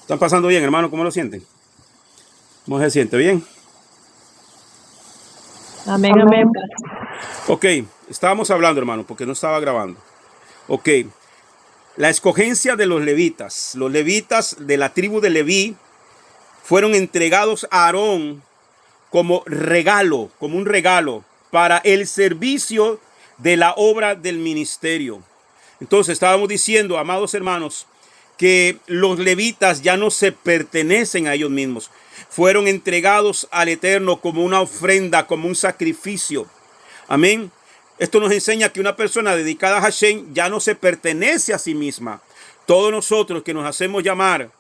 ¿Están pasando bien, hermano? ¿Cómo lo sienten? ¿Cómo se siente? ¿Bien? Amén, amén. Ok, estábamos hablando, hermano, porque no estaba grabando. Ok, la escogencia de los levitas. Los levitas de la tribu de Leví fueron entregados a Aarón como regalo, como un regalo para el servicio de la obra del ministerio. Entonces estábamos diciendo, amados hermanos, que los levitas ya no se pertenecen a ellos mismos. Fueron entregados al Eterno como una ofrenda, como un sacrificio. Amén. Esto nos enseña que una persona dedicada a Hashem ya no se pertenece a sí misma. Todos nosotros que nos hacemos llamar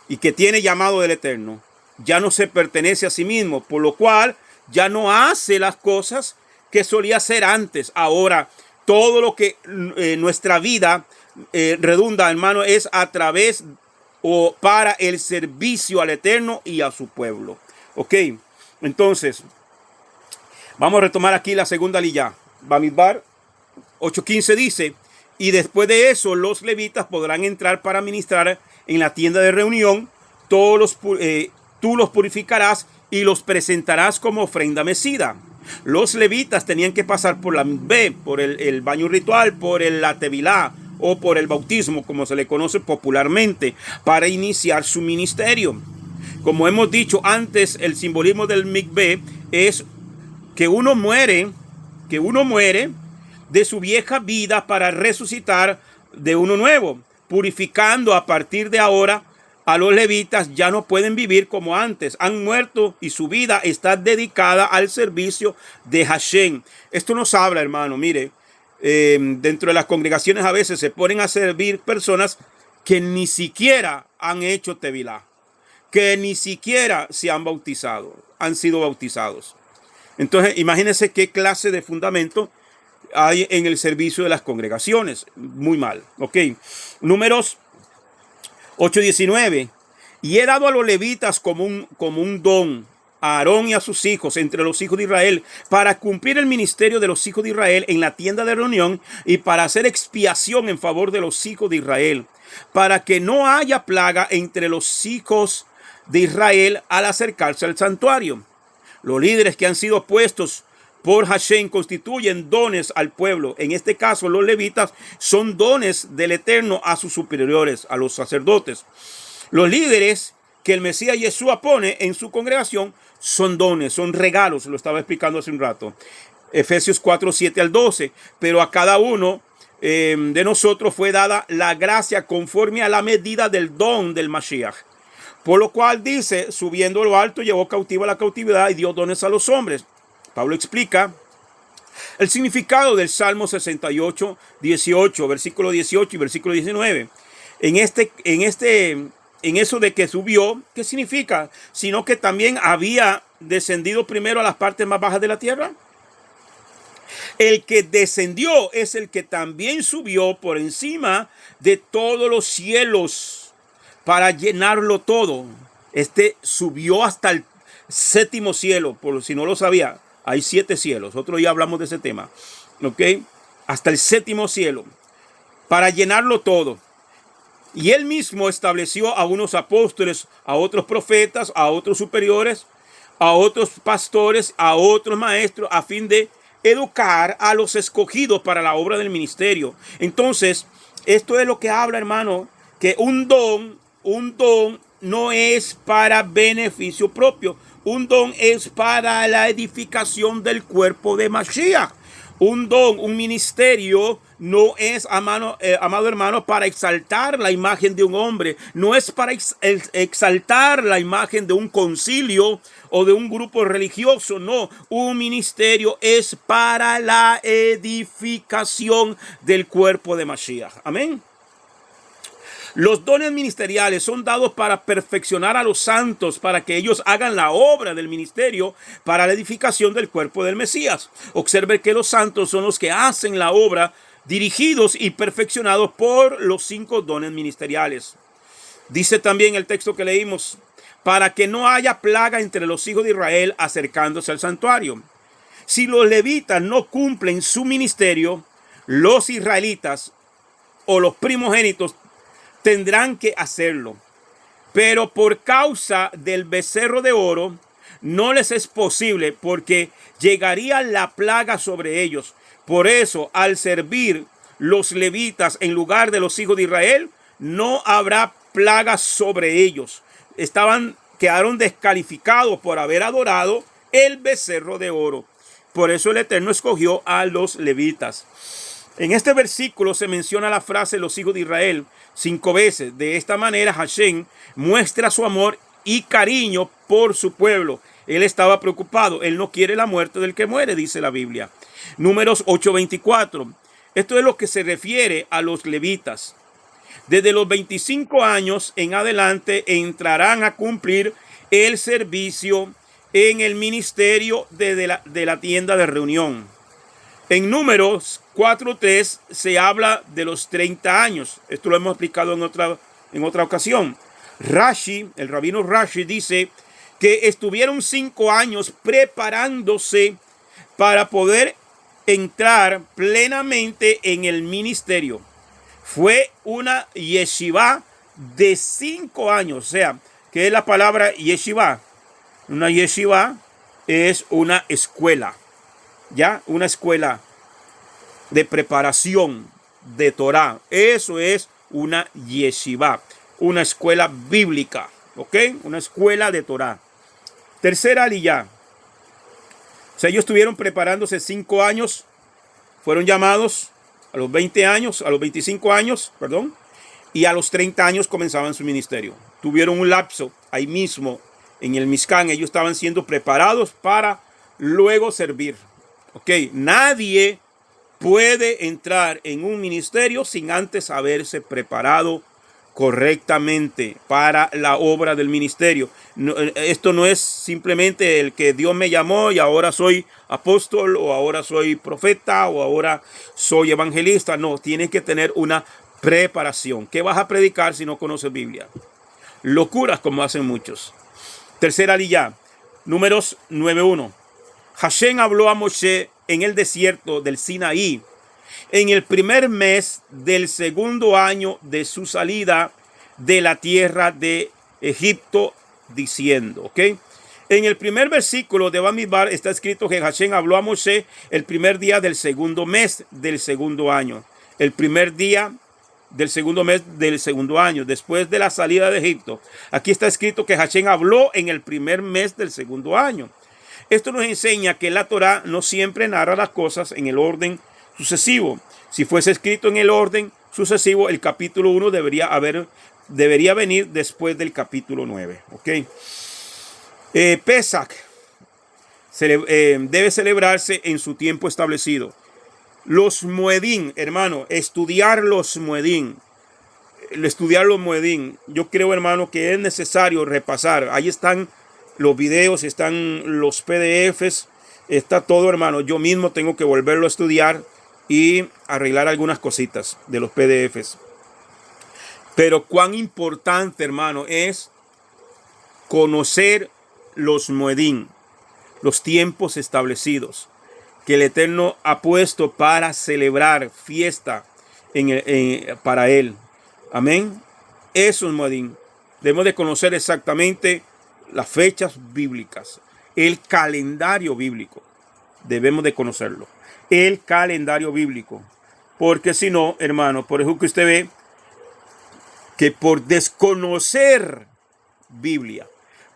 y que tiene llamado del Eterno, ya no se pertenece a sí mismo, por lo cual ya no hace las cosas que solía hacer antes. Ahora, todo lo que nuestra vida redunda, hermano, es a través o para el servicio al Eterno y a su pueblo. Ok, entonces, vamos a retomar aquí la segunda liyá. Bamidbar 8:15 dice: y después de eso los levitas podrán entrar para ministrar en la tienda de reunión. Tú los purificarás y los presentarás como ofrenda mecida. Los levitas tenían que pasar por la mikvé, por el baño ritual, por la tevilá o por el bautismo, como se le conoce popularmente, para iniciar su ministerio. Como hemos dicho antes, el simbolismo del mikvé es que uno muere de su vieja vida para resucitar de uno nuevo, purificando a partir de ahora. A los levitas ya no pueden vivir como antes, han muerto y su vida está dedicada al servicio de Hashem. Esto nos habla, hermano, mire, dentro de las congregaciones a veces se ponen a servir personas que ni siquiera han hecho tevilá, que ni siquiera se han bautizado, han sido bautizados. Entonces, imagínense qué clase de fundamento hay en el servicio de las congregaciones. Muy mal. Ok. Números 8:19. Y he dado a los levitas como un don a Aarón y a sus hijos entre los hijos de Israel para cumplir el ministerio de los hijos de Israel en la tienda de reunión y para hacer expiación en favor de los hijos de Israel, para que no haya plaga entre los hijos de Israel al acercarse al santuario. Los líderes que han sido puestos por Hashem constituyen dones al pueblo. En este caso, los levitas son dones del Eterno a sus superiores, a los sacerdotes. Los líderes que el Mesías Yeshua pone en su congregación son dones, son regalos, lo estaba explicando hace un rato. Efesios 4:7-12. Pero a cada uno de nosotros fue dada la gracia conforme a la medida del don del Mashiach. Por lo cual dice, subiendo a lo alto, llevó cautiva la cautividad y dio dones a los hombres. Pablo explica el significado del Salmo 68:18, versículo 18 y versículo 19. En eso de que subió, ¿qué significa? Sino que también había descendido primero a las partes más bajas de la tierra. El que descendió es el que también subió por encima de todos los cielos para llenarlo todo. Este subió hasta el séptimo cielo, por si no lo sabía. Hay 7 cielos. Otro día hablamos de ese tema. ¿Ok? Hasta el séptimo cielo. Para llenarlo todo. Y él mismo estableció a unos apóstoles, a otros profetas, a otros superiores, a otros pastores, a otros maestros, a fin de educar a los escogidos para la obra del ministerio. Entonces, esto es lo que habla, hermano, que un don no es para beneficio propio. Un don es para la edificación del cuerpo de Mashiach. Un don, un ministerio, no es, amado hermano, para exaltar la imagen de un hombre. No es para exaltar la imagen de un concilio o de un grupo religioso. No, un ministerio es para la edificación del cuerpo de Mashiach. Amén. Los dones ministeriales son dados para perfeccionar a los santos, para que ellos hagan la obra del ministerio para la edificación del cuerpo del Mesías. Observe que los santos son los que hacen la obra, dirigidos y perfeccionados por los 5 dones ministeriales. Dice también el texto que leímos, para que no haya plaga entre los hijos de Israel acercándose al santuario. Si los levitas no cumplen su ministerio, los israelitas o los primogénitos tendrán que hacerlo. Pero por causa del becerro de oro, no les es posible porque llegaría la plaga sobre ellos. Por eso, al servir los levitas en lugar de los hijos de Israel, no habrá plaga sobre ellos. Quedaron descalificados por haber adorado el becerro de oro. Por eso el Eterno escogió a los levitas. En este versículo se menciona la frase los hijos de Israel 5 veces. De esta manera Hashem muestra su amor y cariño por su pueblo. Él estaba preocupado. Él no quiere la muerte del que muere, dice la Biblia. Números 8:24. Esto es lo que se refiere a los levitas. Desde los 25 años en adelante entrarán a cumplir el servicio en el ministerio de la tienda de reunión. En Números 4:3 se habla de los 30 años. Esto lo hemos explicado en otra ocasión. Rashi, el rabino Rashi, dice que estuvieron 5 años preparándose para poder entrar plenamente en el ministerio. Fue una yeshiva de 5 años. O sea, ¿qué es la palabra yeshiva? Una yeshiva es una escuela. ¿Ya? Una escuela de preparación de Torah. Eso es una yeshiva, una escuela bíblica, ¿ok? Una escuela de Torah. Tercera aliyá. O sea, ellos estuvieron preparándose 5 años, fueron llamados a los 20 años, a los 25 años, perdón, y a los 30 años comenzaban su ministerio. Tuvieron un lapso ahí mismo en el Mishkan. Ellos estaban siendo preparados para luego servir. Ok, nadie puede entrar en un ministerio sin antes haberse preparado correctamente para la obra del ministerio. Esto no es simplemente el que Dios me llamó y ahora soy apóstol o ahora soy profeta o ahora soy evangelista. No, tienes que tener una preparación. ¿Qué vas a predicar si no conoces Biblia? Locuras como hacen muchos. Tercera aliyá, Números 9:1. Hashem habló a Moshe en el desierto del Sinaí en el primer mes del segundo año de su salida de la tierra de Egipto, diciendo, ¿ok? En el primer versículo de Bamidbar está escrito que Hashem habló a Moshe el primer día del segundo mes del segundo año. El primer día del segundo mes del segundo año, después de la salida de Egipto. Aquí está escrito que Hashem habló en el primer mes del segundo año. Esto nos enseña que la Torá no siempre narra las cosas en el orden sucesivo. Si fuese escrito en el orden sucesivo, el capítulo 1 debería venir después del capítulo 9. ¿Okay? Pesach debe celebrarse en su tiempo establecido. Los muedín, hermano, estudiar los muedín. Yo creo, hermano, que es necesario repasar. Ahí están los videos, están los PDFs, está todo, hermano. Yo mismo tengo que volverlo a estudiar y arreglar algunas cositas de los PDFs. Pero cuán importante, hermano, es conocer los muedín, los tiempos establecidos que el Eterno ha puesto para celebrar fiesta para Él. Amén. Eso es muedín. Debemos de conocer exactamente las fechas bíblicas, el calendario bíblico. Debemos de conocerlo. El calendario bíblico. Porque si no, hermano, por eso que usted ve que por desconocer Biblia,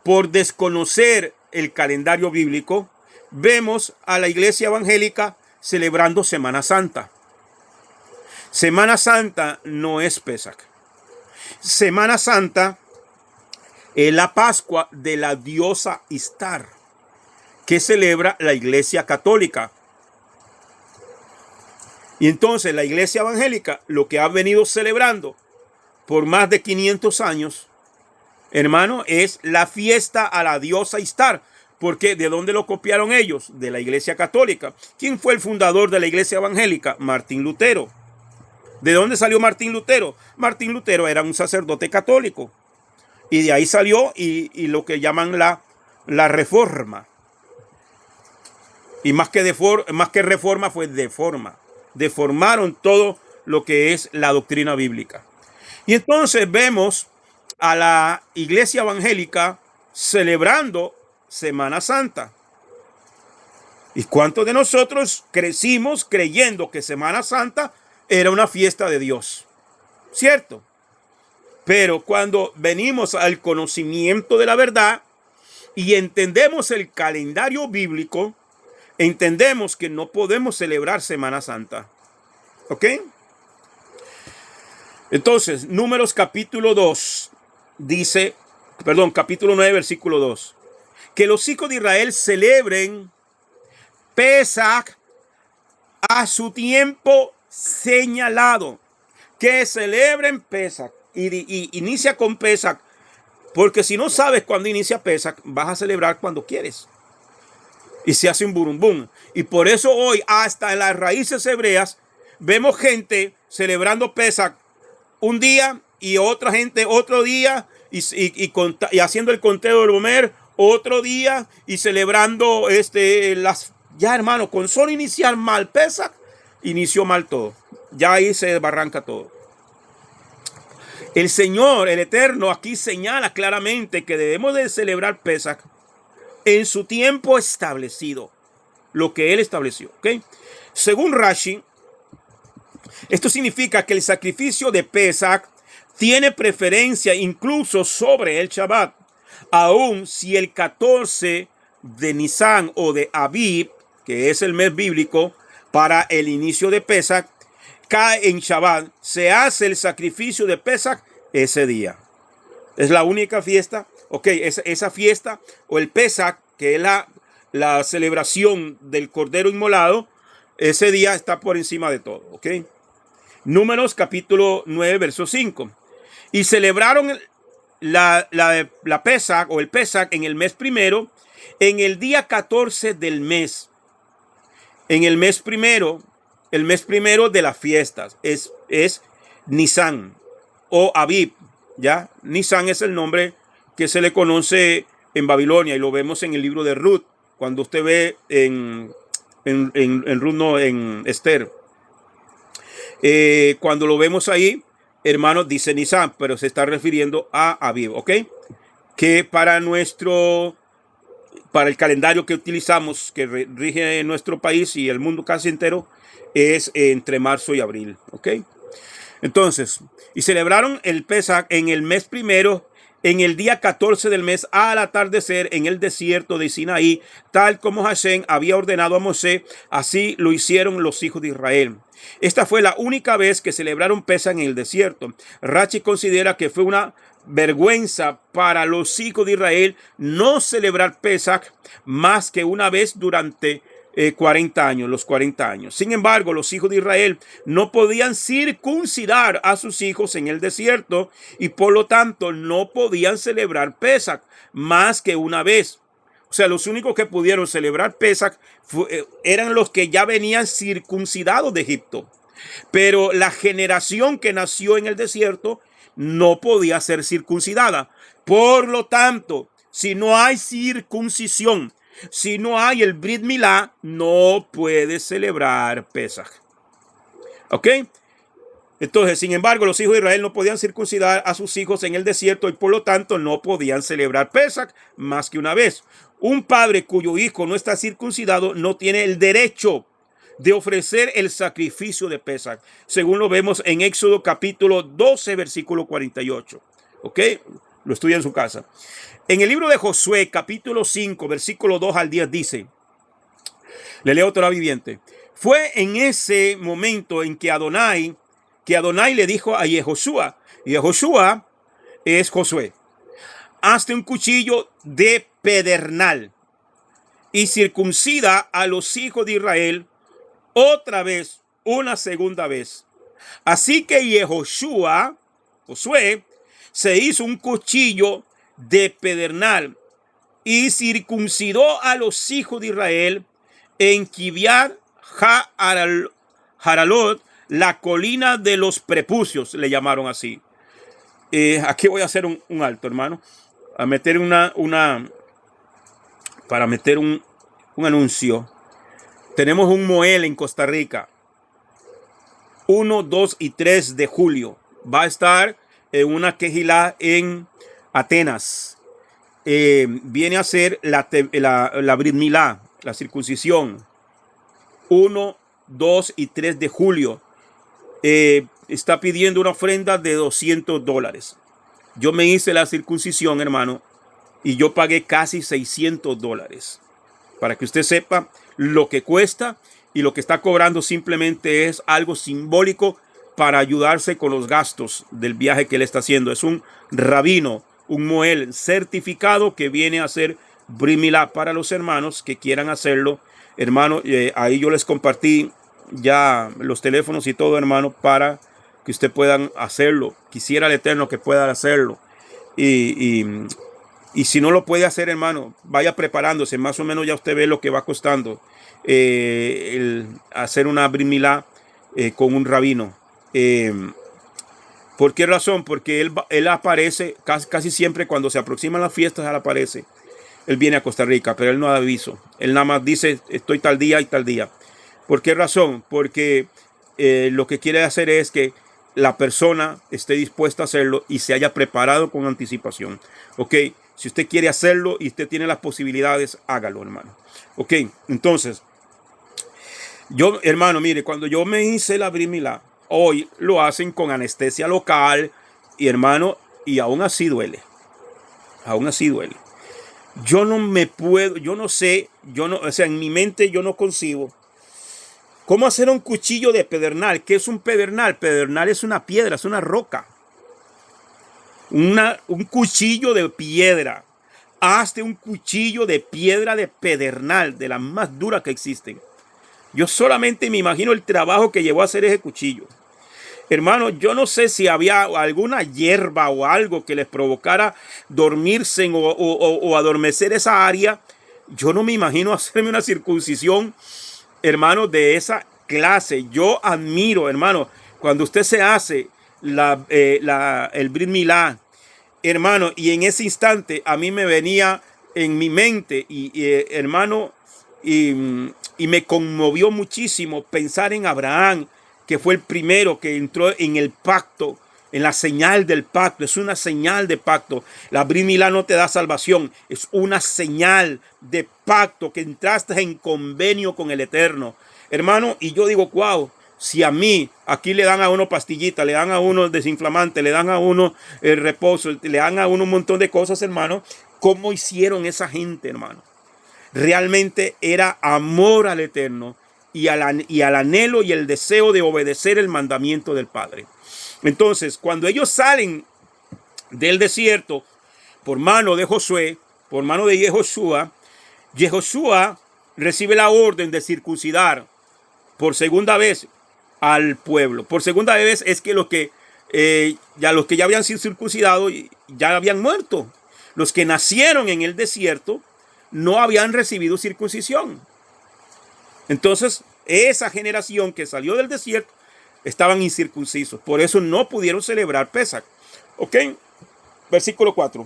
por desconocer el calendario bíblico, vemos a la iglesia evangélica celebrando Semana Santa. Semana Santa no es Pesach. Semana Santa es la Pascua de la diosa Istar, que celebra la iglesia católica. Y entonces la iglesia evangélica, lo que ha venido celebrando por más de 500 años, hermano, es la fiesta a la diosa Istar. Porque ¿de dónde lo copiaron ellos? De la iglesia católica. ¿Quién fue el fundador de la iglesia evangélica? Martín Lutero. ¿De dónde salió Martín Lutero? Martín Lutero era un sacerdote católico. Y de ahí salió y lo que llaman la reforma. Y más que reforma fue deforma. Deformaron todo lo que es la doctrina bíblica. Y entonces vemos a la iglesia evangélica celebrando Semana Santa. ¿Y cuántos de nosotros crecimos creyendo que Semana Santa era una fiesta de Dios? ¿Cierto? Pero cuando venimos al conocimiento de la verdad y entendemos el calendario bíblico, entendemos que no podemos celebrar Semana Santa. ¿Ok? Entonces, Números capítulo 2 dice, capítulo 9, versículo 2, que los hijos de Israel celebren Pesach a su tiempo señalado. Que celebren Pesach. Y inicia con Pesach. Porque si no sabes cuándo inicia Pesach, vas a celebrar cuando quieres. Y se hace un burumbum. Y por eso hoy, hasta en las raíces hebreas, vemos gente celebrando Pesach un día y otra gente otro día. Y haciendo el conteo del Omer otro día. Y celebrando ya, hermano, con solo iniciar mal Pesach, inició mal todo. Ya ahí se desbarranca todo. El Señor, el Eterno, aquí señala claramente que debemos de celebrar Pesach en su tiempo establecido, lo que Él estableció. ¿Okay? Según Rashi, esto significa que el sacrificio de Pesach tiene preferencia incluso sobre el Shabbat, aun si el 14 de Nisan o de Abib, que es el mes bíblico para el inicio de Pesach, cae en Shabbat, se hace el sacrificio de Pesach ese día. Es la única fiesta, esa fiesta o el Pesach, que es la celebración del Cordero Inmolado, ese día está por encima de todo. Números capítulo 9, verso 5. Y celebraron la Pesach o el Pesach en el mes primero, en el día 14 del mes. En el mes primero de las fiestas es Nisan o Abib, ¿ya? Nisan es el nombre que se le conoce en Babilonia y lo vemos en el libro de Ruth, cuando usted ve en Ruth, no, en Esther. Cuando lo vemos ahí, hermanos, dice Nisan, pero se está refiriendo a Abib, ¿ok? Que para el calendario que utilizamos, que rige nuestro país y el mundo casi entero, es entre marzo y abril. ¿Ok? Entonces, y celebraron el Pesach en el mes primero, en el día 14 del mes, al atardecer, en el desierto de Sinaí, tal como Hashem había ordenado a Mosé, así lo hicieron los hijos de Israel. Esta fue la única vez que celebraron Pesach en el desierto. Rashi considera que fue una vergüenza para los hijos de Israel no celebrar Pesach más que una vez durante 40 años, los 40 años. Sin embargo, los hijos de Israel no podían circuncidar a sus hijos en el desierto y por lo tanto no podían celebrar Pesach más que una vez. O sea, los únicos que pudieron celebrar Pesach eran los que ya venían circuncidados de Egipto. Pero la generación que nació en el desierto no podía ser circuncidada. Por lo tanto, si no hay circuncisión, si no hay el Brit Milá, no puede celebrar Pesach. ¿Ok? Entonces, sin embargo, los hijos de Israel no podían circuncidar a sus hijos en el desierto y por lo tanto no podían celebrar Pesach más que una vez. Un padre cuyo hijo no está circuncidado no tiene el derecho de ofrecer el sacrificio de Pesach, según lo vemos en Éxodo capítulo 12, versículo 48. ¿Ok? Lo estudia en su casa. En el libro de Josué, capítulo 5, versículo 2 al 10 dice, le leo Torá viviente, fue en ese momento en que Adonai le dijo a Yehoshua, y Yehoshua es Josué, hazte un cuchillo de pedernal y circuncida a los hijos de Israel otra vez, una segunda vez. Así que Yehoshua, Josué, se hizo un cuchillo de pedernal y circuncidó a los hijos de Israel en Kiviat Haralot, la colina de los prepucios, le llamaron así. Aquí voy a hacer un alto, hermano, a meter para meter un anuncio. Tenemos un Moel en Costa Rica, 1, 2 y 3 de julio. Va a estar en una quejilá en Atenas. Viene a ser la Brit Milá, la circuncisión, 1, 2 y 3 de julio. Está pidiendo una ofrenda de $200. Yo me hice la circuncisión, hermano, y yo pagué casi $600. Para que usted sepa lo que cuesta, y lo que está cobrando simplemente es algo simbólico para ayudarse con los gastos del viaje que él está haciendo. Es un rabino, un moel certificado que viene a hacer Brit Milá para los hermanos que quieran hacerlo. Hermano, ahí yo les compartí ya los teléfonos y todo, hermano, para que ustedes puedan hacerlo. Quisiera el Eterno que puedan hacerlo. Y si no lo puede hacer, hermano, vaya preparándose. Más o menos ya usted ve lo que va costando el hacer una Brit Milá con un rabino. ¿Por qué razón? Porque él aparece casi siempre cuando se aproximan las fiestas. Él aparece. Él viene a Costa Rica, pero él no da aviso. Él nada más dice, estoy tal día y tal día. ¿Por qué razón? Porque lo que quiere hacer es que la persona esté dispuesta a hacerlo y se haya preparado con anticipación. Ok, si usted quiere hacerlo y usted tiene las posibilidades, hágalo, hermano. Ok, entonces, yo, hermano, mire, cuando yo me hice la Brit Milá, hoy lo hacen con anestesia local, y hermano, y aún así duele. Aún así duele. Yo no me puedo, yo no sé, o sea, en mi mente yo no concibo cómo hacer un cuchillo de pedernal. ¿Qué es un pedernal? Pedernal es una piedra, es una roca. Un cuchillo de piedra. Hazte un cuchillo de piedra de pedernal, de las más duras que existen. Yo solamente me imagino el trabajo que llevó a hacer ese cuchillo. Hermano, yo no sé si había alguna hierba o algo que les provocara dormirse o adormecer esa área. Yo no me imagino hacerme una circuncisión, hermano, de esa clase. Yo admiro, hermano, cuando usted se hace el Brit Milá, hermano, y en ese instante a mí me venía en mi mente, hermano, y me conmovió muchísimo pensar en Abraham, que fue el primero que entró en el pacto, en la señal del pacto. Es una señal de pacto. La Brit Milá no te da salvación, es una señal de pacto, que entraste en convenio con el Eterno, hermano. Y yo digo, wow, si a mí aquí le dan a uno pastillita, le dan a uno desinflamante, le dan a uno el reposo, le dan a uno un montón de cosas, hermano, ¿cómo hicieron esa gente, hermano? Realmente era amor al Eterno y al anhelo y el deseo de obedecer el mandamiento del Padre. Entonces, cuando ellos salen del desierto por mano de Josué, por mano de Yehoshua, Yehoshua recibe la orden de circuncidar por segunda vez al pueblo. Por segunda vez es que los que ya habían sido circuncidados ya habían muerto. Los que nacieron en el desierto no habían recibido circuncisión. Entonces, esa generación que salió del desierto estaban incircuncisos. Por eso no pudieron celebrar Pesach. ¿Ok? Versículo 4.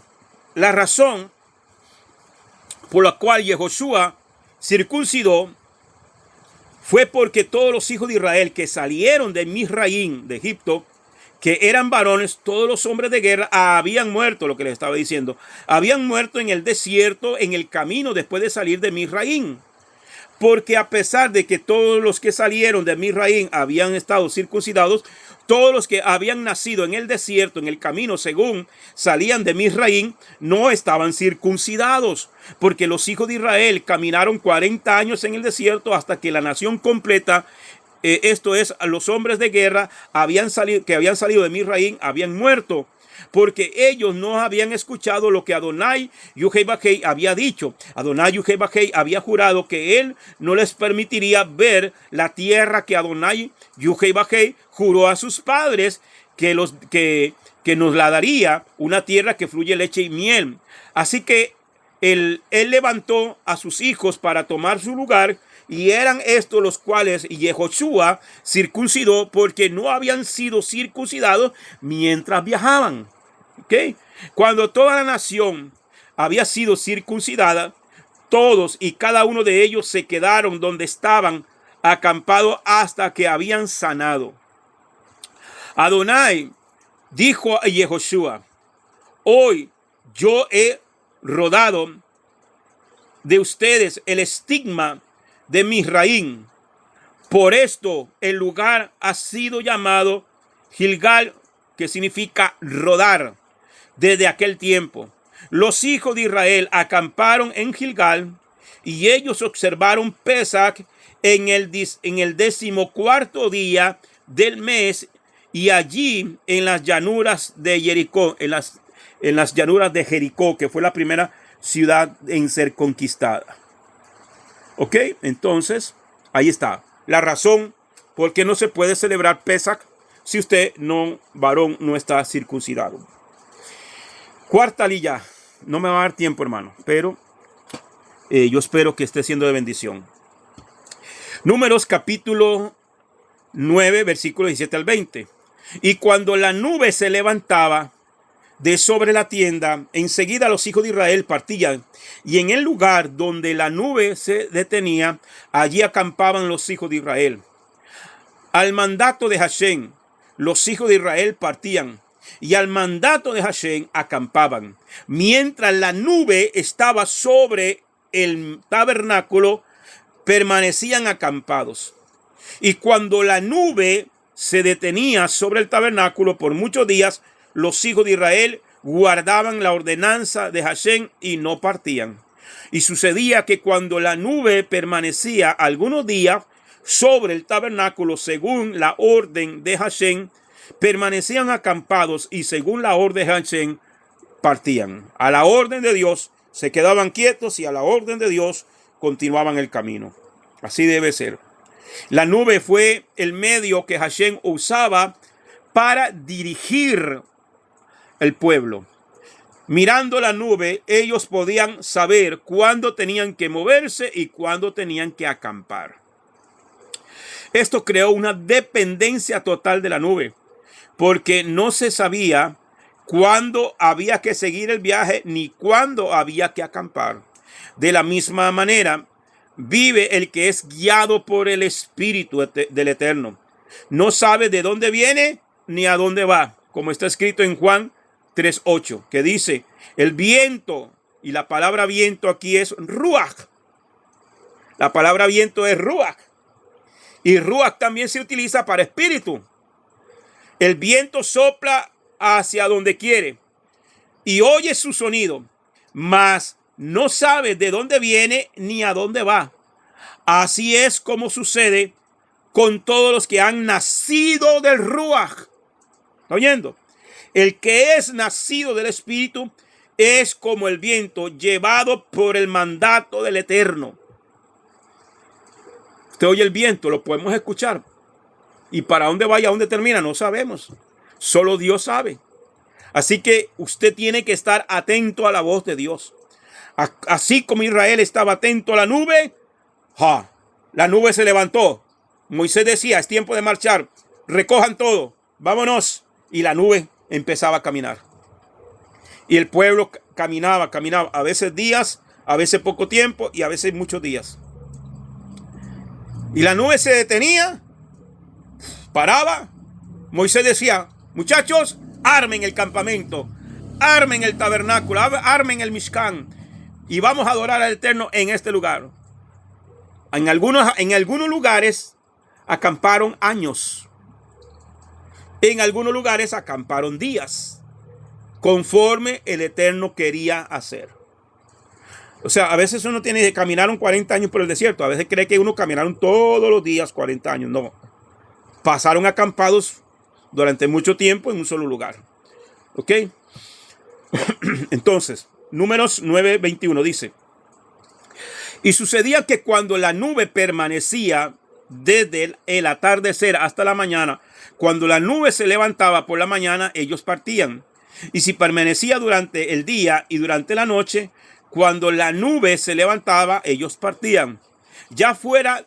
La razón por la cual Yehoshua circuncidó fue porque todos los hijos de Israel que salieron de Misraim, de Egipto, que eran varones, todos los hombres de guerra habían muerto, lo que les estaba diciendo, habían muerto en el desierto, en el camino después de salir de Misraim. Porque a pesar de que todos los que salieron de Misraim habían estado circuncidados, todos los que habían nacido en el desierto, en el camino, según salían de Misraim, no estaban circuncidados. Porque los hijos de Israel caminaron 40 años en el desierto hasta que la nación completa, esto es, los hombres de guerra que habían salido de Misraim, habían muerto. Porque ellos no habían escuchado lo que Adonai Yuhei había dicho. Adonai Yuhei había jurado que él no les permitiría ver la tierra que Adonai Yuhei juró a sus padres que nos la daría, una tierra que fluye leche y miel. Así que él levantó a sus hijos para tomar su lugar, y eran estos los cuales Yehoshua circuncidó, porque no habían sido circuncidados mientras viajaban. ¿Okay? Cuando toda la nación había sido circuncidada, todos y cada uno de ellos se quedaron donde estaban acampados hasta que habían sanado. Adonai dijo a Yehoshua: hoy yo he rodado de ustedes el estigma de Misraim. Por esto el lugar ha sido llamado Gilgal, que significa rodar, desde aquel tiempo. Los hijos de Israel acamparon en Gilgal, y ellos observaron Pesach en el 14º día del mes, y allí en las llanuras de Jericó, en las llanuras de Jericó, que fue la primera ciudad en ser conquistada. Ok, entonces ahí está la razón por qué no se puede celebrar Pesach si usted varón no está circuncidado. Cuarta lilla. No me va a dar tiempo, hermano, pero yo espero que esté siendo de bendición. Números capítulo 9, versículos 17 al 20. Y cuando la nube se levantaba de sobre la tienda, enseguida los hijos de Israel partían, y en el lugar donde la nube se detenía, allí acampaban los hijos de Israel. Al mandato de Hashem, los hijos de Israel partían, y al mandato de Hashem acampaban. Mientras la nube estaba sobre el tabernáculo, permanecían acampados. Y cuando la nube se detenía sobre el tabernáculo por muchos días, los hijos de Israel guardaban la ordenanza de Hashem y no partían. Y sucedía que cuando la nube permanecía algunos días sobre el tabernáculo, según la orden de Hashem, permanecían acampados, y según la orden de Hashem partían. A la orden de Dios se quedaban quietos, y a la orden de Dios continuaban el camino. Así debe ser. La nube fue el medio que Hashem usaba para dirigir el pueblo. Mirando la nube, ellos podían saber cuándo tenían que moverse y cuándo tenían que acampar. Esto creó una dependencia total de la nube, porque no se sabía cuándo había que seguir el viaje ni cuándo había que acampar. De la misma manera, vive el que es guiado por el Espíritu del Eterno. No sabe de dónde viene ni a dónde va, como está escrito en Juan 3:8, que dice: el viento, y la palabra viento aquí es ruach. La palabra viento es ruach, y ruach también se utiliza para espíritu. El viento sopla hacia donde quiere y oye su sonido, mas no sabe de dónde viene ni a dónde va. Así es como sucede con todos los que han nacido del ruach. ¿Está oyendo? El que es nacido del Espíritu es como el viento llevado por el mandato del Eterno. Usted oye el viento, lo podemos escuchar. Y para dónde vaya, a dónde termina, no sabemos. Solo Dios sabe. Así que usted tiene que estar atento a la voz de Dios. Así como Israel estaba atento a la nube, la nube se levantó. Moisés decía: es tiempo de marchar, recojan todo, vámonos. Y la nube empezaba a caminar. Y el pueblo caminaba, a veces días, a veces poco tiempo y a veces muchos días. Y la nube se detenía, paraba. Moisés decía: muchachos, armen el campamento, armen el tabernáculo, armen el Mishkan, y vamos a adorar al Eterno en este lugar. En algunos lugares acamparon años. En algunos lugares acamparon días, conforme el Eterno quería hacer. O sea, a veces uno tiene que caminar 40 años por el desierto. A veces cree que uno caminaron todos los días 40 años. No. Pasaron acampados durante mucho tiempo en un solo lugar. ¿Ok? Entonces, Números 9:21 dice: y sucedía que cuando la nube permanecía desde el atardecer hasta la mañana, cuando la nube se levantaba por la mañana, ellos partían. Y si permanecía durante el día y durante la noche, cuando la nube se levantaba, ellos partían. Ya fuera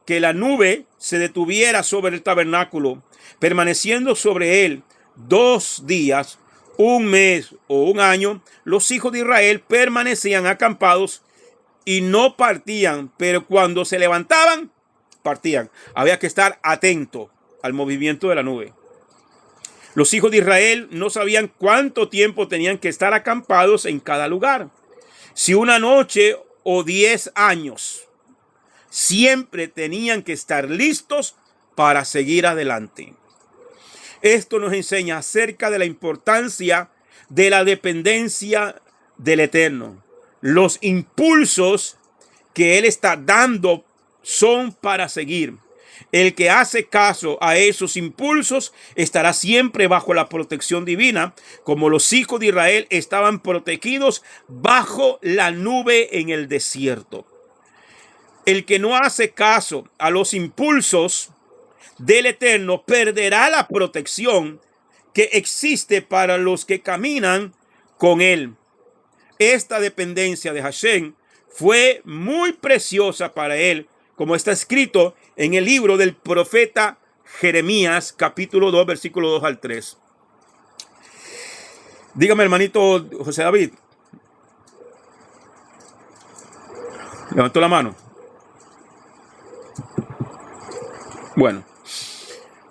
que la nube se detuviera sobre el tabernáculo, permaneciendo sobre él 2 días, 1 mes o 1 año, los hijos de Israel permanecían acampados y no partían, pero cuando se levantaban, partían. Había que estar atento al movimiento de la nube. Los hijos de Israel no sabían cuánto tiempo tenían que estar acampados en cada lugar. Si una noche o 10 años. Siempre tenían que estar listos para seguir adelante. Esto nos enseña acerca de la importancia de la dependencia del Eterno. Los impulsos que Él está dando son para seguir. El que hace caso a esos impulsos estará siempre bajo la protección divina, como los hijos de Israel estaban protegidos bajo la nube en el desierto. El que no hace caso a los impulsos del Eterno perderá la protección que existe para los que caminan con Él. Esta dependencia de Hashem fue muy preciosa para él, como está escrito en el libro del profeta Jeremías, capítulo 2, versículo 2 al 3. Dígame, hermanito José David. Levantó la mano. Bueno,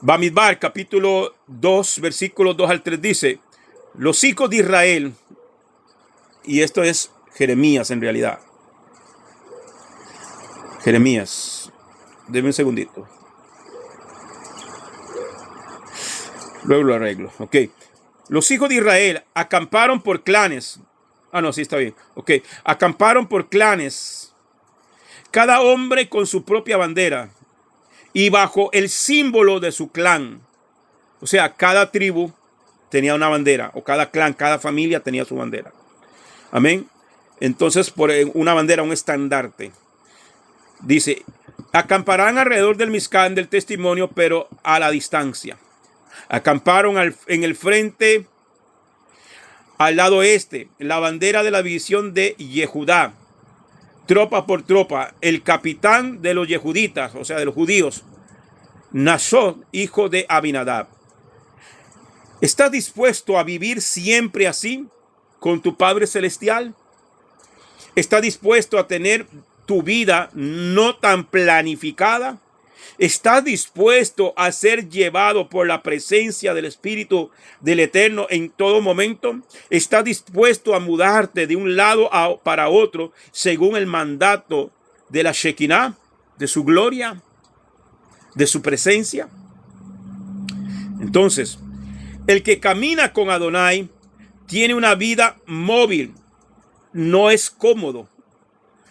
Bamidbar, capítulo 2, versículo 2 al 3 dice: los hijos de Israel, y esto es Jeremías en realidad. Jeremías, deme un segundito. Luego lo arreglo. Ok. Los hijos de Israel acamparon por clanes. Ah, no, sí está bien. Ok. Acamparon por clanes. Cada hombre con su propia bandera y bajo el símbolo de su clan. O sea, cada tribu tenía una bandera, o cada clan, cada familia tenía su bandera. Amén. Entonces, por una bandera, un estandarte. Dice: acamparán alrededor del Mizcán del testimonio, pero a la distancia. Acamparon en el frente, al lado este, la bandera de la división de Yehudá, tropa por tropa. El capitán de los yehuditas, o sea, de los judíos, Nasón, hijo de Abinadab. ¿Estás dispuesto a vivir siempre así con tu Padre Celestial? ¿Estás dispuesto a tener tu vida no tan planificada? ¿Estás dispuesto a ser llevado por la presencia del Espíritu del Eterno en todo momento? ¿Estás dispuesto a mudarte de un lado para otro según el mandato de la Shekinah, de su gloria, de su presencia? Entonces, el que camina con Adonai tiene una vida móvil, no es cómodo.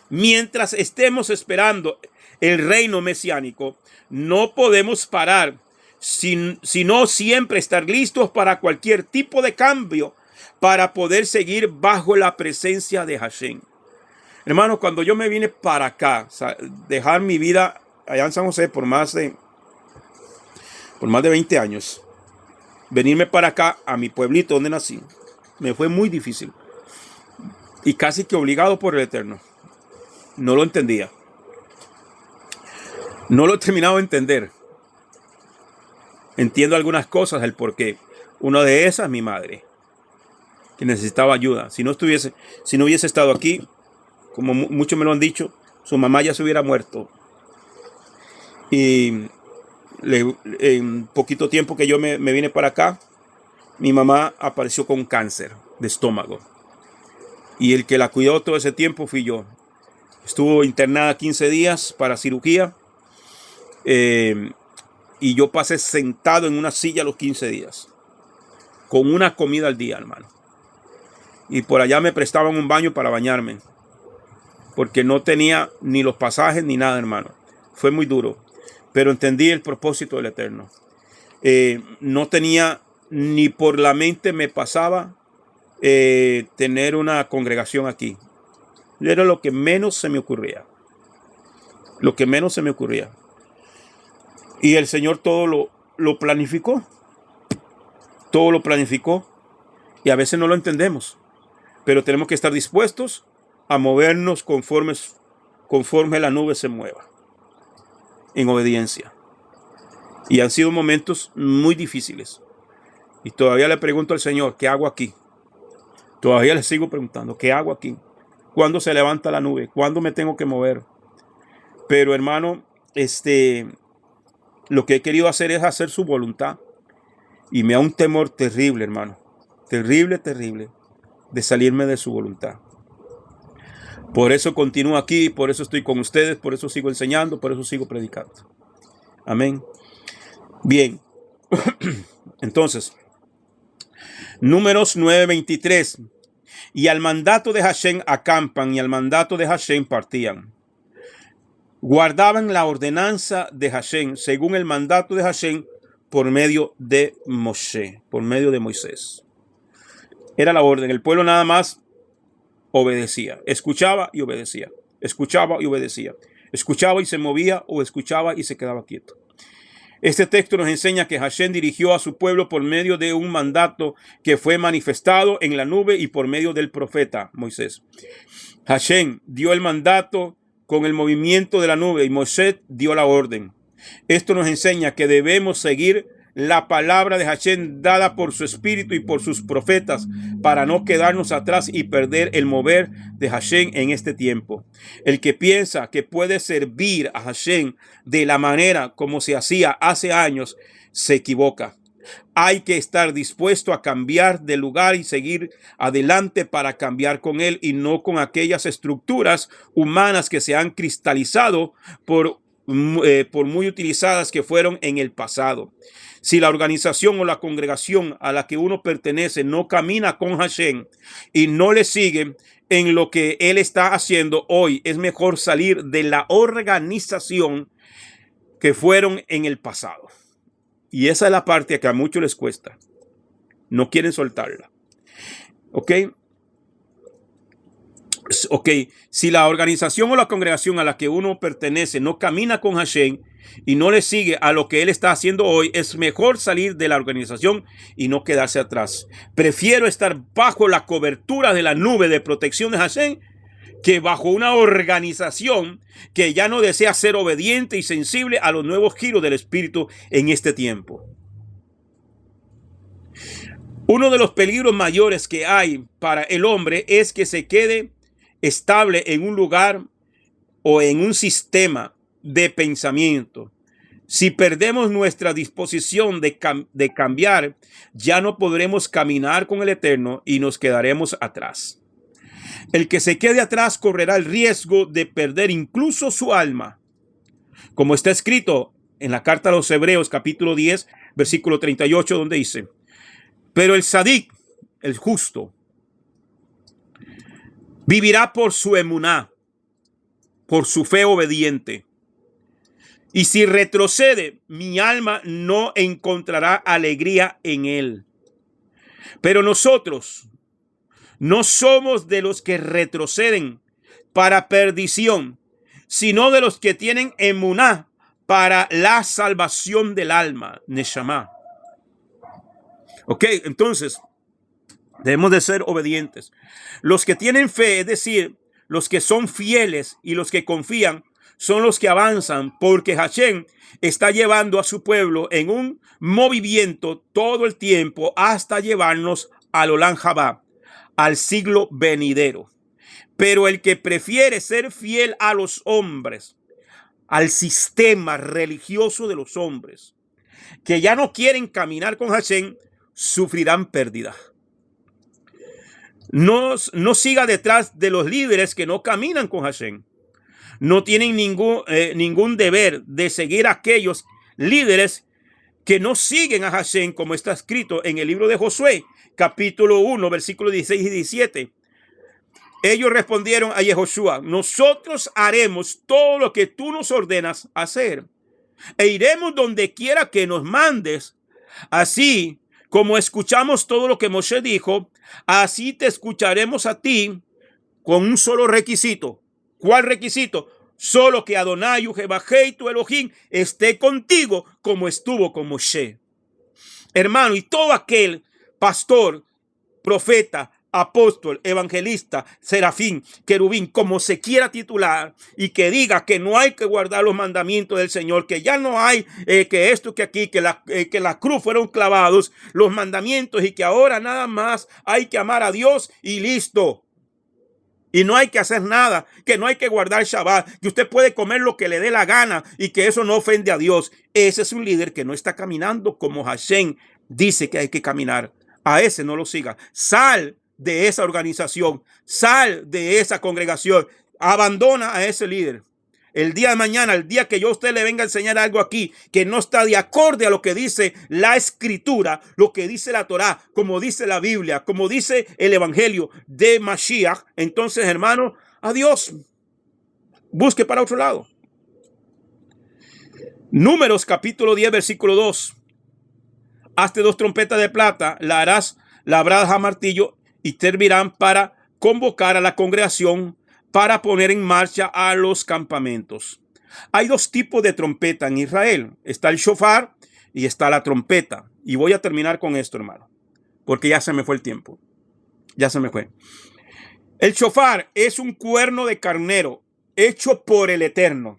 Mientras estemos esperando el reino mesiánico, no podemos parar, sino siempre estar listos para cualquier tipo de cambio, para poder seguir bajo la presencia de Hashem. Hermano, cuando yo me vine para acá, dejar mi vida allá en San José por más de 20 años, venirme para acá a mi pueblito donde nací, me fue muy difícil y casi que obligado por el Eterno. No lo entendía. No lo he terminado de entender. Entiendo algunas cosas, el porqué. Una de esas, mi madre, que necesitaba ayuda. Si no hubiese estado aquí, como muchos me lo han dicho, su mamá ya se hubiera muerto. Y en poquito tiempo que yo me vine para acá, mi mamá apareció con cáncer de estómago. Y el que la cuidó todo ese tiempo fui yo. Estuvo internada 15 días para cirugía. Y yo pasé sentado en una silla los 15 días. Con una comida al día, hermano. Y por allá me prestaban un baño para bañarme. Porque no tenía ni los pasajes ni nada, hermano. Fue muy duro. Pero entendí el propósito del Eterno. No tenía ni por la mente me pasaba tener una congregación aquí. Era lo que menos se me ocurría. Lo que menos se me ocurría. Y el Señor todo lo planificó. Todo lo planificó. Y a veces no lo entendemos. Pero tenemos que estar dispuestos a movernos conforme la nube se mueva. En obediencia. Y han sido momentos muy difíciles. Y todavía le pregunto al Señor, ¿qué hago aquí? Todavía le sigo preguntando, ¿qué hago aquí? ¿Cuándo se levanta la nube? ¿Cuándo me tengo que mover? Pero hermano, lo que he querido hacer es hacer su voluntad. Y me da un temor terrible, hermano. Terrible, terrible, de salirme de su voluntad. Por eso continúo aquí, por eso estoy con ustedes, por eso sigo enseñando, por eso sigo predicando. Amén. Bien. Entonces, Números 9:23. Y al mandato de Hashem acampan, y al mandato de Hashem partían. Guardaban la ordenanza de Hashem, según el mandato de Hashem, por medio de Moshe, por medio de Moisés. Era la orden. El pueblo nada más obedecía. Escuchaba y obedecía. Escuchaba y obedecía. Escuchaba y se movía, o escuchaba y se quedaba quieto. Este texto nos enseña que Hashem dirigió a su pueblo por medio de un mandato que fue manifestado en la nube y por medio del profeta Moisés. Hashem dio el mandato con el movimiento de la nube y Moisés dio la orden. Esto nos enseña que debemos seguir la palabra de Hashem dada por su espíritu y por sus profetas para no quedarnos atrás y perder el mover de Hashem en este tiempo. El que piensa que puede servir a Hashem de la manera como se hacía hace años se equivoca. Hay que estar dispuesto a cambiar de lugar y seguir adelante para cambiar con él y no con aquellas estructuras humanas que se han cristalizado por muy utilizadas que fueron en el pasado. Si la organización o la congregación a la que uno pertenece no camina con Hashem y no le sigue en lo que él está haciendo hoy, es mejor salir de la organización que fueron en el pasado. Y esa es la parte que a muchos les cuesta. No quieren soltarla. ¿Ok? Ok, si la organización o la congregación a la que uno pertenece no camina con Hashem y no le sigue a lo que él está haciendo hoy, es mejor salir de la organización y no quedarse atrás. Prefiero estar bajo la cobertura de la nube de protección de Hashem que bajo una organización que ya no desea ser obediente y sensible a los nuevos giros del Espíritu en este tiempo. Uno de los peligros mayores que hay para el hombre es que se quede estable en un lugar o en un sistema de pensamiento. Si perdemos nuestra disposición de cambiar, ya no podremos caminar con el Eterno y nos quedaremos atrás. El que se quede atrás correrá el riesgo de perder incluso su alma. Como está escrito en la carta a los Hebreos, capítulo 10, versículo 38, donde dice: pero el sadik, el justo, vivirá por su emuná, por su fe obediente. Y si retrocede, mi alma no encontrará alegría en él. Pero nosotros no somos de los que retroceden para perdición, sino de los que tienen emuná para la salvación del alma, neshama. Ok, entonces debemos de ser obedientes. Los que tienen fe, es decir, los que son fieles y los que confían, son los que avanzan, porque Hashem está llevando a su pueblo en un movimiento todo el tiempo hasta llevarnos al Olam Habá, al siglo venidero. Pero el que prefiere ser fiel a los hombres, al sistema religioso de los hombres, que ya no quieren caminar con Hashem, sufrirán pérdida. No siga detrás de los líderes que no caminan con Hashem. No tienen ningún deber de seguir a aquellos líderes que no siguen a Hashem, como está escrito en el libro de Josué, capítulo 1, versículos 16 y 17. Ellos respondieron a Yehoshua: nosotros haremos todo lo que tú nos ordenas hacer e iremos donde quiera que nos mandes. Así como escuchamos todo lo que Moshe dijo, así te escucharemos a ti, con un solo requisito. ¿Cuál requisito? Solo que Adonai Ujebajei tu Elohim esté contigo como estuvo con Moshe. Hermano, y todo aquel pastor, profeta, apóstol, evangelista, serafín, querubín, como se quiera titular, y que diga que no hay que guardar los mandamientos del Señor, que ya no hay que esto, que aquí, que la cruz fueron clavados, los mandamientos, y que ahora nada más hay que amar a Dios y listo. Y no hay que hacer nada, que no hay que guardar Shabbat, que usted puede comer lo que le dé la gana y que eso no ofende a Dios. Ese es un líder que no está caminando como Hashem dice que hay que caminar. A ese no lo siga. Sal de esa organización, sal de esa congregación, abandona a ese líder. El día de mañana, el día que yo a usted le venga a enseñar algo aquí que no está de acorde a lo que dice la escritura, lo que dice la Torá, como dice la Biblia, como dice el evangelio de Mashiach, entonces, hermano, adiós. Busque para otro lado. Números capítulo 10, versículo 2. Hazte 2 trompetas de plata, la harás labradas a martillo y servirán para convocar a la congregación para poner en marcha a los campamentos. Hay 2 tipos de trompeta en Israel. Está el shofar y está la trompeta. Y voy a terminar con esto, hermano, porque ya se me fue el tiempo. Ya se me fue. El shofar es un cuerno de carnero hecho por el Eterno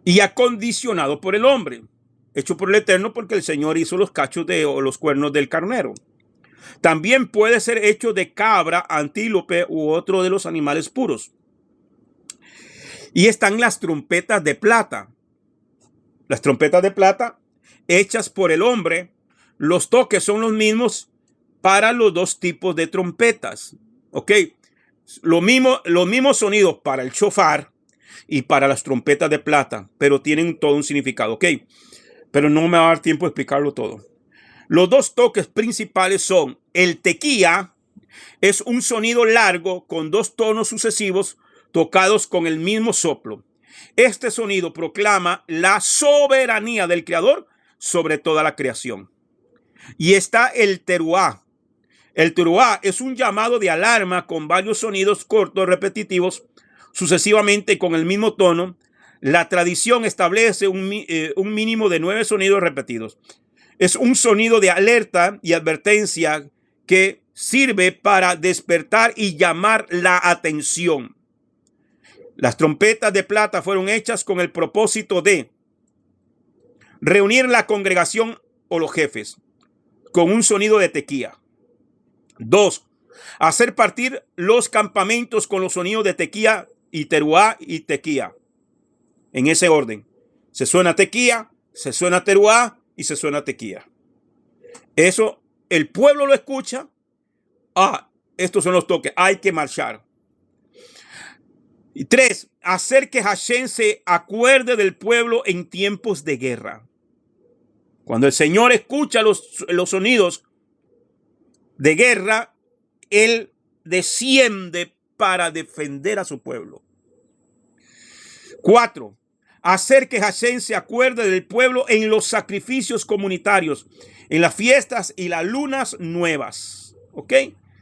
y acondicionado por el hombre. Hecho por el Eterno porque el Señor hizo los cachos o los cuernos del carnero. También puede ser hecho de cabra, antílope u otro de los animales puros. Y están las trompetas de plata. Las trompetas de plata hechas por el hombre. Los toques son los mismos para los 2 tipos de trompetas. Ok. Los mismos sonidos para el shofar y para las trompetas de plata, pero tienen todo un significado. Ok. Pero no me va a dar tiempo de explicarlo todo. Los 2 toques principales son el tequía, es un sonido largo con 2 tonos sucesivos tocados con el mismo soplo. Este sonido proclama la soberanía del Creador sobre toda la creación. Y está el teruá. El teruá es un llamado de alarma con varios sonidos cortos repetitivos sucesivamente con el mismo tono. La tradición establece un mínimo de 9 sonidos repetidos. Es un sonido de alerta y advertencia que sirve para despertar y llamar la atención. Las trompetas de plata fueron hechas con el propósito de reunir la congregación o los jefes con un sonido de tequía. 2. Hacer partir los campamentos con los sonidos de tequía y teruá y tequía. En ese orden. Se suena tequía, se suena teruá y se suena tequía. Eso el pueblo lo escucha. Estos son los toques. Hay que marchar. Y 3. Hacer que Hashem se acuerde del pueblo en tiempos de guerra. Cuando el Señor escucha los sonidos de guerra, Él desciende para defender a su pueblo. 4. Hacer que Hashem se acuerde del pueblo en los sacrificios comunitarios, en las fiestas y las lunas nuevas. ¿Ok?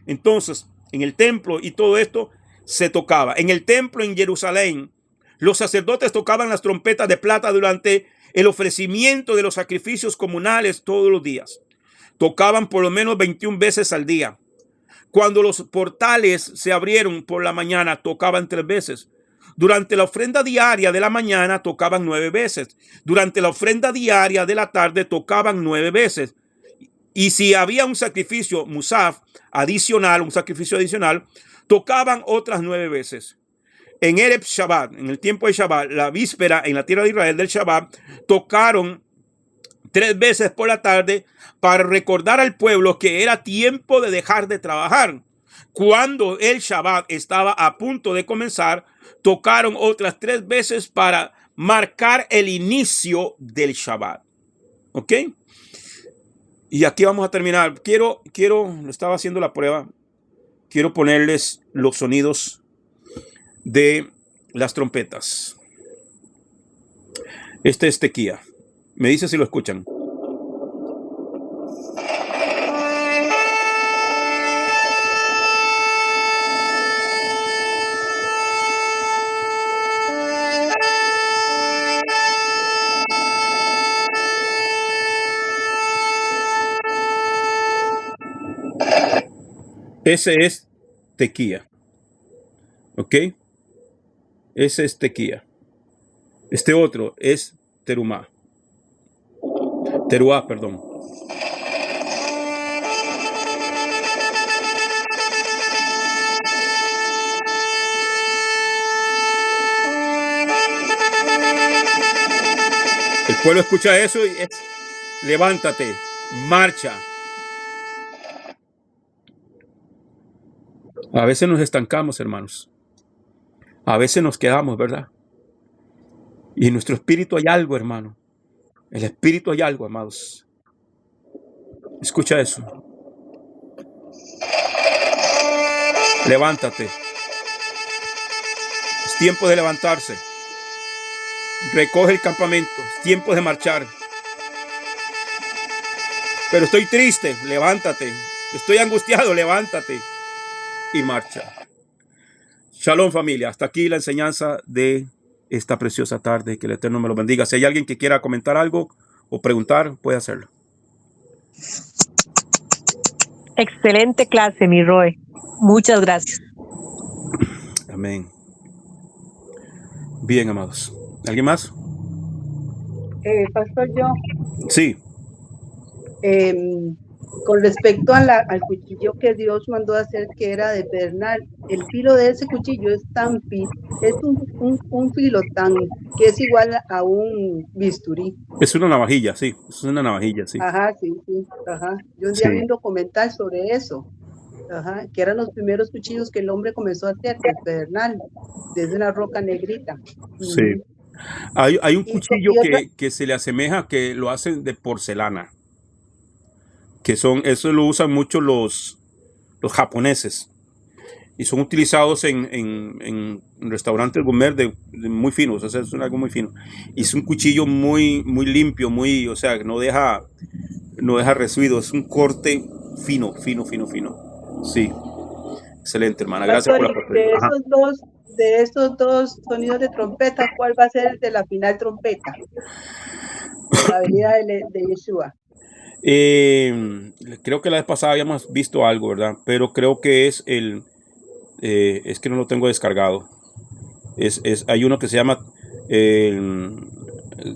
Entonces, en el templo y todo esto se tocaba. En el templo en Jerusalén, los sacerdotes tocaban las trompetas de plata durante el ofrecimiento de los sacrificios comunales todos los días. Tocaban por lo menos 21 veces al día. Cuando los portales se abrieron por la mañana, tocaban 3 veces. Durante la ofrenda diaria de la mañana tocaban 9 veces. Durante la ofrenda diaria de la tarde tocaban 9 veces. Y si había un sacrificio musaf adicional, un sacrificio adicional, tocaban otras 9 veces. En Erev Shabbat, en el tiempo de Shabbat, la víspera en la tierra de Israel del Shabbat, tocaron 3 veces por la tarde para recordar al pueblo que era tiempo de dejar de trabajar. Cuando el Shabbat estaba a punto de comenzar, tocaron otras 3 veces para marcar el inicio del Shabbat. ¿Ok? Y aquí vamos a terminar. Quiero, estaba haciendo la prueba. Quiero ponerles los sonidos de las trompetas. Este es tequía. Me dice si lo escuchan. Ese es tequía. ¿Ok? Ese es tequía. Este otro es terumá. Teruá, perdón. El pueblo escucha eso y levántate, marcha. A veces nos estancamos, hermanos. A veces nos quedamos, ¿verdad? Y en nuestro espíritu hay algo, hermano. El espíritu hay algo, amados. Escucha eso. Levántate. Es tiempo de levantarse. Recoge el campamento. Es tiempo de marchar. Pero estoy triste. Levántate. Estoy angustiado. Levántate. Y marcha. Shalom, familia. Hasta aquí la enseñanza de esta preciosa tarde. Que el Eterno me lo bendiga. Si hay alguien que quiera comentar algo o preguntar, puede hacerlo. Excelente clase, mi Roy. Muchas gracias. Amén. Bien, amados. ¿Alguien más? Pastor, yo, Sí. con respecto a al cuchillo que Dios mandó a hacer, que era de pedernal, el filo de ese cuchillo es tan es un filo tan que es igual a un bisturí. Es una navajilla, sí. Es una navajilla, sí. Ajá, sí, sí, ajá. Yo un día vi un documental sobre eso. Ajá, que eran los primeros cuchillos que el hombre comenzó a hacer, el pedernal, desde una roca negrita. Sí. Hay un cuchillo que se le asemeja, que lo hacen de porcelana. Eso lo usan mucho los japoneses. Y son utilizados en restaurantes gourmet de muy finos. O sea, es algo muy fino. Y es un cuchillo muy, muy limpio, o sea, no deja residuos. Es un corte fino. Sí. Excelente, hermana. Gracias por la oportunidad. De esos dos sonidos de trompeta, ¿cuál va a ser el de la final trompeta? La venida de Yeshua. Creo que la vez pasada habíamos visto algo, ¿verdad? Pero creo que es es que no lo tengo descargado. Hay uno que se llama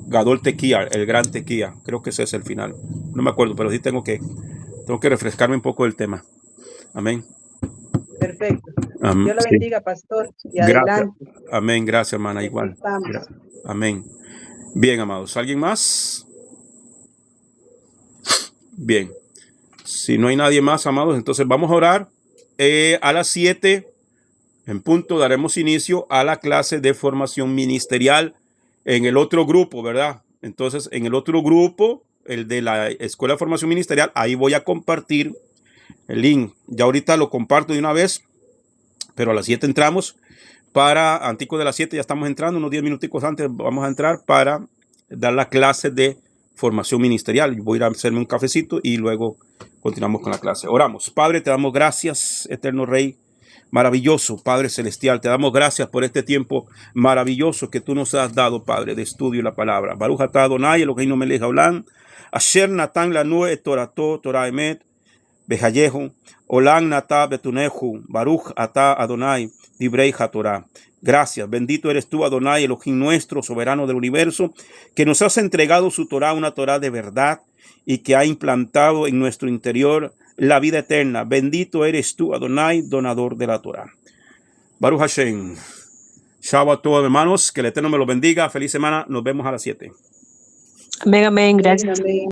Gadol Tequía, el gran Tequía. Creo que ese es el final. No me acuerdo, pero sí tengo que refrescarme un poco del tema. Amén. Perfecto. Dios lo bendiga, pastor. Y adelante. Amén. Gracias, hermana. Igual. Amén. Bien, amados. ¿Alguien más? Bien. Si no hay nadie más, amados, entonces vamos a orar. A las 7 en punto daremos inicio a la clase de formación ministerial en el otro grupo, ¿verdad? Entonces, en el otro grupo, el de la Escuela de Formación Ministerial, ahí voy a compartir el link. Ya ahorita lo comparto de una vez, pero a las 7 entramos antes de las 7 ya estamos entrando, unos 10 minuticos antes vamos a entrar para dar la clase de formación ministerial. Voy a ir a hacerme un cafecito y luego continuamos con la clase. Oramos. Padre, te damos gracias, eterno Rey, maravilloso, Padre Celestial. Te damos gracias por este tiempo maravilloso que tú nos has dado, Padre, de estudio de la palabra. Baruch atah Adonai, Eloheinu melech haolam, asher natan lanu et torato, Torah emet, behayehu, olam natah betunehu, Baruch atah Adonai, divrei hatorah. Gracias, bendito eres tú, Adonai, Elohim nuestro, soberano del universo, que nos has entregado su Torah, una Torah de verdad, y que ha implantado en nuestro interior la vida eterna. Bendito eres tú, Adonai, donador de la Torah. Baruch Hashem. Shabbat a todos, hermanos. Que el Eterno me los bendiga. Feliz semana. Nos vemos a las 7. Amén, amén. Gracias. Amén.